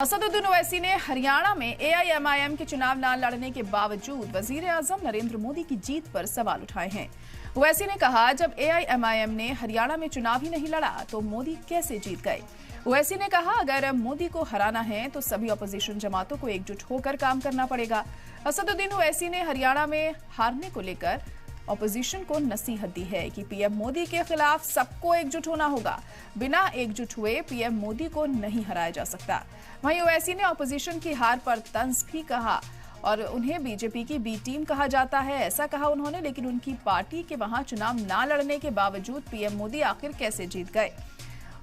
असदुद्दीन ओवैसी ने हरियाणा में एआईएमआईएम के चुनाव न लड़ने के बावजूद वजीर-ए-आजम नरेंद्र मोदी की जीत पर सवाल उठाए हैं। ओवैसी ने कहा, जब एआईएमआईएम ने हरियाणा में चुनाव ही नहीं लड़ा तो मोदी कैसे जीत गए। ओवैसी ने कहा, अगर मोदी को हराना है तो सभी अपोजिशन जमातों को एकजुट होकर काम करना पड़ेगा। असदुद्दीन ओवैसी ने हरियाणा में हारने को लेकर ऑपोजिशन को नसीहत दी है कि पीएम मोदी के खिलाफ सबको एकजुट होना होगा। बिना एकजुट हुए पीएम मोदी को नहीं हराया जा सकता। वहीं ओवैसी ने ऑपोजिशन की हार पर तंज भी कहा और उन्हें बीजेपी की बी टीम कहा जाता है, ऐसा कहा उन्होंने। लेकिन उनकी पार्टी के वहां चुनाव ना लड़ने के बावजूद पीएम मोदी आखिर कैसे जीत गए।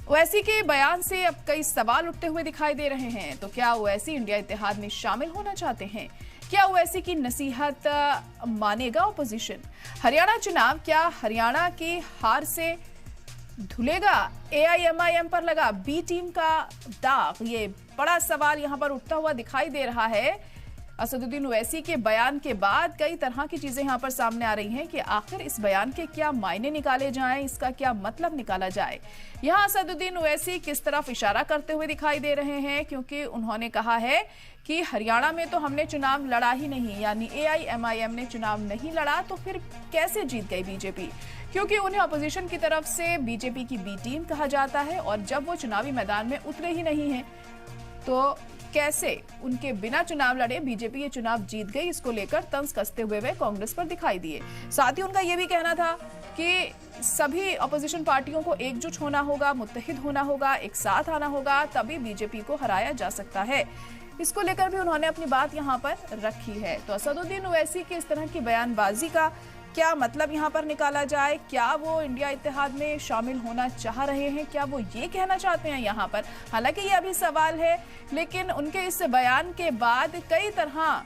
ओवैसी के बयान से अब कई सवाल उठते हुए दिखाई दे रहे हैं। तो क्या ओवैसी इंडिया इत्तेहाद में शामिल होना चाहते हैं? क्या ओवैसी की नसीहत मानेगा ऑपोजिशन? हरियाणा चुनाव क्या हरियाणा की हार से धुलेगा? एआईएमआईएम पर लगा बी टीम का दाग, ये बड़ा सवाल यहां पर उठता हुआ दिखाई दे रहा है। असदुद्दीन ओवैसी के बयान के बाद कई तरह की चीजें यहां पर सामने आ रही हैं कि आखिर इस बयान के क्या मायने निकाले जाएं, इसका क्या मतलब निकाला जाए। यहां असदुद्दीन ओवैसी किस तरफ इशारा करते हुए दिखाई दे रहे हैं, क्योंकि उन्होंने कहा है कि हरियाणा में तो हमने चुनाव लड़ा ही नहीं, यानी एआईएमआईएम ने चुनाव नहीं लड़ा तो फिर कैसे जीत गई बीजेपी। क्योंकि उन्हें अपोजिशन की तरफ से बीजेपी की बी टीम कहा जाता है और जब वो चुनावी मैदान में उतरे ही नहीं है तो कैसे उनके बिना चुनाव लड़े बीजेपी ये चुनाव जीत गई। इसको लेकर तंज कसते हुए वे कांग्रेस पर दिखाई दिए। साथ ही उनका यह भी कहना था कि सभी अपोजिशन पार्टियों को एकजुट होना होगा, मुत्तहिद होना होगा, एक साथ आना होगा, तभी बीजेपी को हराया जा सकता है। इसको लेकर भी उन्होंने अपनी बात यहां पर रखी है। तो असदुद्दीन ओवैसी के इस तरह की बयानबाजी का क्या मतलब यहां पर निकाला जाए? क्या वो इंडिया इत्तेहाद में शामिल होना चाह रहे हैं? क्या वो ये कहना चाहते हैं यहां पर? हालांकि ये अभी सवाल है, लेकिन उनके इस बयान के बाद कई तरह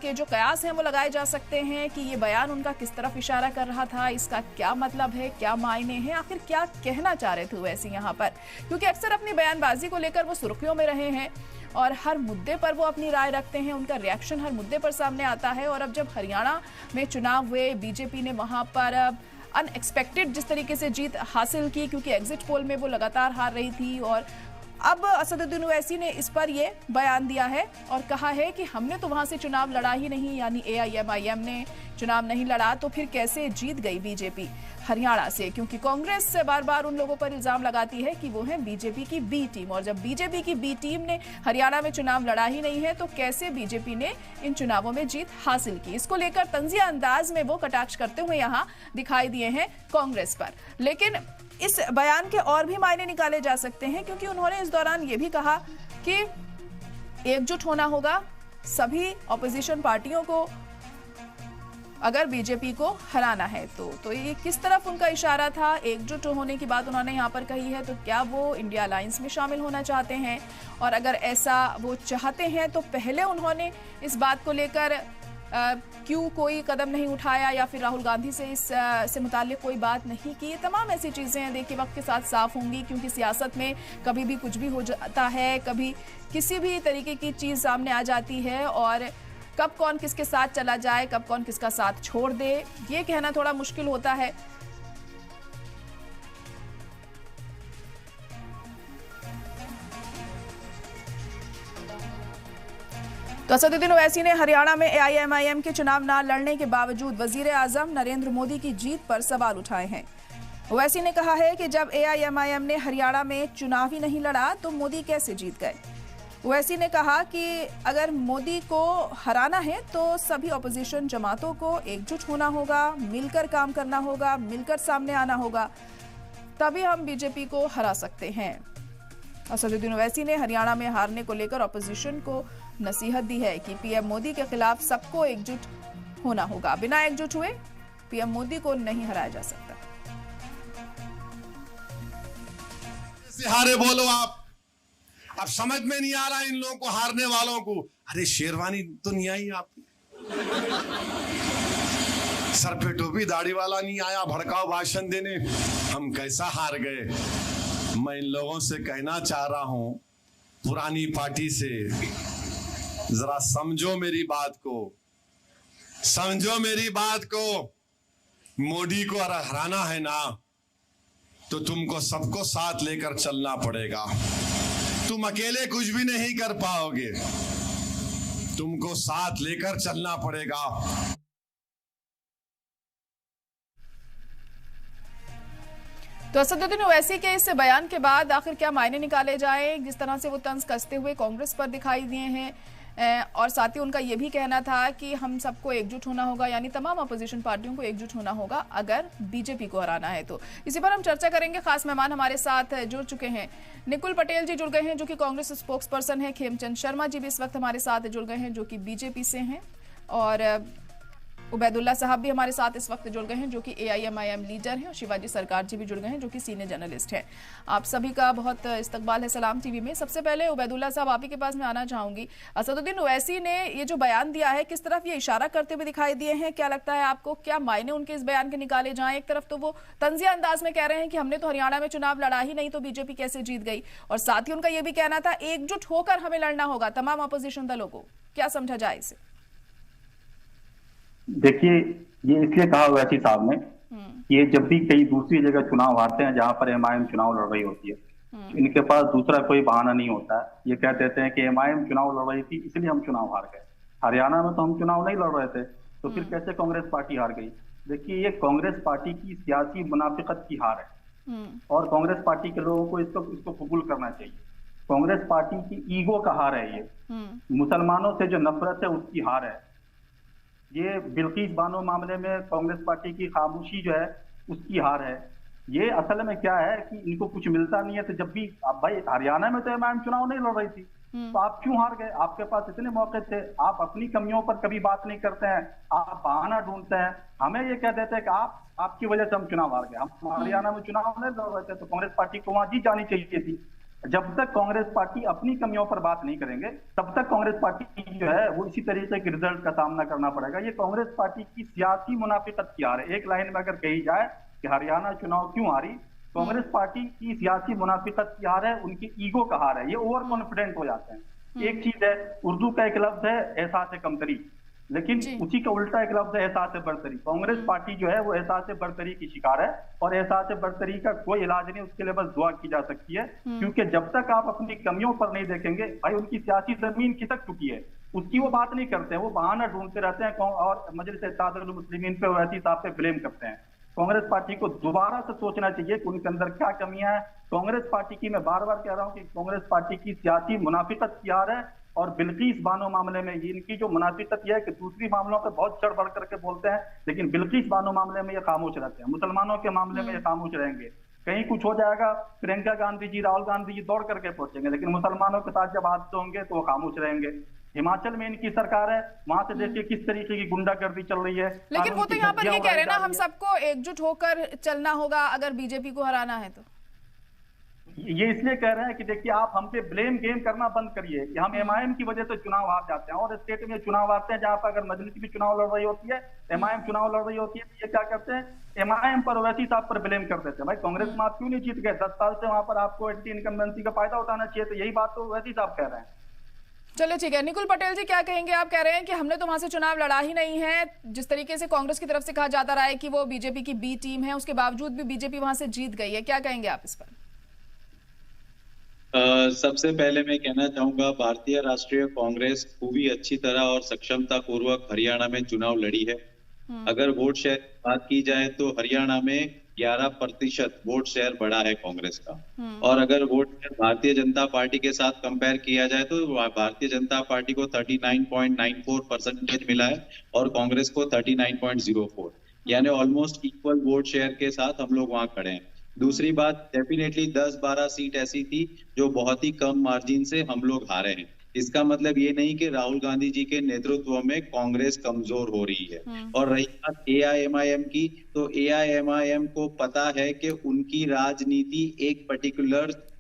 के जो कयास हैं वो लगाए जा सकते हैं कि ये बयान उनका किस तरफ इशारा कर रहा था, इसका क्या मतलब है, क्या मायने हैं, आखिर क्या कहना चाह रहे थे ओवैसी यहाँ पर। क्योंकि अक्सर अपनी बयानबाजी को लेकर वो सुर्खियों में रहे हैं और हर मुद्दे पर वो अपनी राय रखते हैं, उनका रिएक्शन हर मुद्दे पर सामने आता है। और अब जब हरियाणा में चुनाव हुए, बीजेपी ने वहां पर अनएक्सपेक्टेड जिस तरीके से जीत हासिल की, क्योंकि एग्जिट पोल में वो लगातार हार रही थी, और अब असदुद्दीन ओवैसी ने इस पर ये बयान दिया है और कहा है कि हमने तो वहां से चुनाव लड़ा ही नहीं, यानी एआईएमआईएम ने चुनाव नहीं लड़ा तो फिर कैसे जीत गई बीजेपी हरियाणा से। क्योंकि कांग्रेस बार बार उन लोगों पर इल्जाम लगाती है कि वो है बीजेपी की बी टीम, और जब बीजेपी की बी टीम ने हरियाणा में चुनाव लड़ा ही नहीं है तो कैसे बीजेपी ने इन चुनावों में जीत हासिल की। इसको लेकर तंजिया अंदाज में वो कटाक्ष करते हुए यहाँ दिखाई दिए हैं कांग्रेस पर। लेकिन इस बयान के और भी मायने निकाले जा सकते हैं, क्योंकि उन्होंने इस दौरान ये भी कहा कि एकजुट होना होगा सभी ऑपोजिशन पार्टियों को अगर बीजेपी को हराना है तो ये किस तरफ उनका इशारा था। एकजुट होने की बात उन्होंने यहाँ पर कही है, तो क्या वो इंडिया अलायंस में शामिल होना चाहते हैं? और अगर ऐसा वो चाहते हैं तो पहले उन्होंने इस बात को लेकर क्यों कोई कदम नहीं उठाया, या फिर राहुल गांधी से इससे मुताल्लिक कोई बात नहीं की। तमाम ऐसी चीज़ें देखिए वक्त के साथ साफ होंगी, क्योंकि सियासत में कभी भी कुछ भी हो जाता है, कभी किसी भी तरीके की चीज़ सामने आ जाती है, और कब कौन किसके साथ चला जाए, कब कौन किसका साथ छोड़ दे, ये कहना थोड़ा मुश्किल होता है। तो असदुद्दीन ओवैसी ने हरियाणा में एआईएमआईएम के चुनाव न लड़ने के बावजूद वजीर-ए-आजम नरेंद्र मोदी की जीत पर सवाल उठाए हैं। ओवैसी ने कहा है कि जब एआईएमआईएम ने हरियाणा में चुनाव ही नहीं लड़ा तो मोदी कैसे जीत गए। ओवैसी ने कहा कि अगर मोदी को हराना है तो सभी अपोजिशन जमातों को एकजुट होना होगा, मिलकर काम करना होगा, मिलकर सामने आना होगा, तभी हम बीजेपी को हरा सकते हैं। असदुद्दीन ओवैसी ने हरियाणा में हारने को लेकर अपोजिशन को नसीहत दी है कि पीएम मोदी के खिलाफ सबको एकजुट होना होगा। बिना एकजुट हुए पीएम मोदी को नहीं हराया जा सकता। हारे बोलो आप, अब समझ में नहीं आ रहा इन लोगों को, हारने वालों को। अरे शेरवानी तो नहीं आई आपकी, सर पे टोपी दाढ़ी वाला नहीं आया भड़काऊ भाषण देने, हम कैसा हार गए। मैं इन लोगों से कहना चाह रहा हूं, पुरानी पार्टी से जरा समझो मेरी बात को, समझो मेरी बात को। मोदी को अगर हराना है ना तो तुमको सबको साथ लेकर चलना पड़ेगा। तुम अकेले कुछ भी नहीं कर पाओगे, तुमको साथ लेकर चलना पड़ेगा। तो असदुद्दीन ओवैसी के इस बयान के बाद आखिर क्या मायने निकाले जाए, जिस तरह से वो तंज कसते हुए कांग्रेस पर दिखाई दिए हैं, और साथ ही उनका ये भी कहना था कि हम सबको एकजुट होना होगा, यानी तमाम अपोजिशन पार्टियों को एकजुट होना होगा अगर बीजेपी को हराना है। तो इसी पर हम चर्चा करेंगे। खास मेहमान हमारे साथ जुड़ चुके हैं। निकुल पटेल जी जुड़ गए हैं जो कि कांग्रेस स्पोक्स पर्सन है। खेमचंद शर्मा जी भी इस वक्त हमारे साथ जुड़ गए हैं जो कि बीजेपी से हैं, और उबैदुल्ला साहब भी हमारे साथ इस वक्त जुड़ गए हैं जो कि एआईएमआईएम लीडर हैं, और शिवाजी सरकार जी भी जुड़ गए हैं जो कि सीनियर जर्नलिस्ट हैं। आप सभी का बहुत इस्तकबाल है सलाम टीवी में। सबसे पहले उबैदुल्ला साहब आप ही के पास मैं आना चाहूंगी। असदुद्दीन ओवैसी ने ये जो बयान दिया है, किस तरफ ये इशारा करते हुए दिखाई दिए हैं? क्या लगता है आपको, क्या मायने उनके इस बयान के निकाले जाएं? एक तरफ तो वो तंजिया अंदाज में कह रहे हैं कि हमने तो हरियाणा में चुनाव लड़ा ही नहीं, तो बीजेपी कैसे जीत गई, और साथ ही उनका ये भी कहना था एकजुट होकर हमें लड़ना होगा तमाम अपोजिशन दलों को। क्या समझा जाए इसे? देखिए, ये इसलिए कहा ओवैसी साहब ने कि ये जब भी कई दूसरी जगह चुनाव हारते हैं जहां पर एमआईएम चुनाव लड़ रही होती है, इनके पास दूसरा कोई बहाना नहीं होता है। ये कह देते हैं कि एमआईएम चुनाव लड़ रही थी इसलिए हम चुनाव हार गए, हरियाणा में तो हम चुनाव नहीं लड़ रहे थे, तो फिर कैसे कांग्रेस पार्टी हार गई? देखिए, ये कांग्रेस पार्टी की सियासी मुनाफिकत की हार है, और कांग्रेस पार्टी के लोगों को इसको कबूल करना चाहिए। कांग्रेस पार्टी की ईगो का हार है, ये मुसलमानों से जो नफरत है उसकी हार है। ये बिल्किस बानो मामले में कांग्रेस पार्टी की खामोशी जो है उसकी हार है। ये असल में क्या है कि इनको कुछ मिलता नहीं है, तो जब भी आप भाई हरियाणा में तो एमआईएम चुनाव नहीं लड़ रही थी, तो आप क्यों हार गए? आपके पास इतने मौके थे, आप अपनी कमियों पर कभी बात नहीं करते हैं, आप बहाना ढूंढते हैं, हमें ये कह देते हैं कि आपकी वजह से हम चुनाव हार गए। हम हरियाणा में चुनाव नहीं लड़ रहे थे, तो कांग्रेस पार्टी को वहां जीत जानी चाहिए थी। जब तक कांग्रेस पार्टी अपनी कमियों पर बात नहीं करेंगे, तब तक कांग्रेस पार्टी जो है वो इसी तरीके के रिजल्ट का सामना करना पड़ेगा। ये कांग्रेस पार्टी की सियासी मुनाफिकत की हार है। एक लाइन में अगर कही जाए कि हरियाणा चुनाव क्यों हारी, कांग्रेस पार्टी की सियासी मुनाफिकत की हार है, उनकी ईगो का हार है। ये ओवर कॉन्फिडेंट हो जाते हैं। एक चीज है, उर्दू का एक लफ्ज है एहसास कमतरी, लेकिन उसी का उल्टा एक लफ्ज है एहसास बरतरी। कांग्रेस पार्टी जो है वो एहसास बरतरी की शिकार है, और एहसास बरतरी का कोई इलाज नहीं, उसके लिए बस दुआ की जा सकती है। क्योंकि जब तक आप अपनी कमियों पर नहीं देखेंगे, भाई उनकी सियासी जमीन खिसक चुकी है, उसकी वो बात नहीं करते हैं, वो बहाना ढूंढते रहते हैं और मजलिस इत्तेहादुल मुस्लिमीन पे ओवैसी साहब पे ब्लेम करते हैं। कांग्रेस पार्टी को दोबारा से सोचना चाहिए कि उनके अंदर क्या कमियां हैं। कांग्रेस पार्टी की, मैं बार बार कह रहा हूं कि कांग्रेस पार्टी की सियासी मुनाफिकत की हार है, और बिल्किस बानो मामले में इनकी जो मुनाफिकत यह है कि दूसरी मामलों पे बहुत चढ़ बढ़ करके बोलते हैं, लेकिन बिल्किस बानो मामले में ये खामोश रहते हैं, मुसलमानों के मामले में ये खामोश रहेंगे। कहीं कुछ हो जाएगा, प्रियंका गांधी जी, राहुल गांधी जी दौड़ करके पहुंचेंगे, लेकिन मुसलमानों के साथ जब हादसे होंगे तो वो खामोश रहेंगे। हिमाचल में इनकी सरकार है, वहां से देखिए किस तरीके की गुंडागर्दी चल रही है। लेकिन वो तो यहाँ पर ये कह रहे हैं ना, हम सबको एकजुट होकर चलना होगा अगर बीजेपी को हराना है। तो ये इसलिए कह रहे हैं कि देखिए, आप हम पे ब्लेम गेम करना बंद करिए कि हम एमआईएम की वजह से चुनाव हार जाते हैं, और स्टेट में चुनाव हारते हैं जहां पर अगर मजलिस भी चुनाव लड़ रही होती है, एमआईएम चुनाव लड़ रही होती है, ये क्या करते हैं, एमआईएम पर ओवैसी साहब पर ब्लेम कर देते हैं। भाई कांग्रेस में आप क्यों नहीं जीत गए? 10 साल से वहां पर आपको एंटी इनकम्बेंसी का फायदा उठाना चाहिए, तो यही बात तो ओवैसी साहब कह रहे हैं। चलो ठीक है, निकुल पटेल जी क्या कहेंगे? आप कह रहे हैं कि हमने तो वहां से चुनाव लड़ा ही नहीं है। जिस तरीके से कांग्रेस की तरफ से कहा जाता रहा है कि वो बीजेपी की बी टीम है, उसके बावजूद भी बीजेपी वहां से जीत गई है, क्या कहेंगे आप इस पर? सबसे पहले मैं कहना चाहूंगा, भारतीय राष्ट्रीय कांग्रेस खूबी अच्छी तरह और सक्षमता पूर्वक हरियाणा में चुनाव लड़ी है। अगर वोट शेयर की बात की जाए तो हरियाणा में 11% वोट शेयर बढ़ा है कांग्रेस का, और अगर vote share Bharatiya Janata party के साथ कंपेयर किया जाए तो भारतीय जनता पार्टी को 39.94% मिला है और कांग्रेस को 39.04, यानी ऑलमोस्ट इक्वल वोट शेयर के साथ हम लोग वहां खड़े हैं। दूसरी बात, डेफिनेटली 10-12 सीट ऐसी थी जो बहुत ही कम मार्जिन से हम लोग हारे हैं। इसका मतलब ये नहीं कि राहुल गांधी जी के नेतृत्व में कांग्रेस कमजोर हो रही है। और रही बात एआईएमआईएम की, तो एआईएमआईएम को पता है कि उनकी राजनीति एक पर्टिकुलर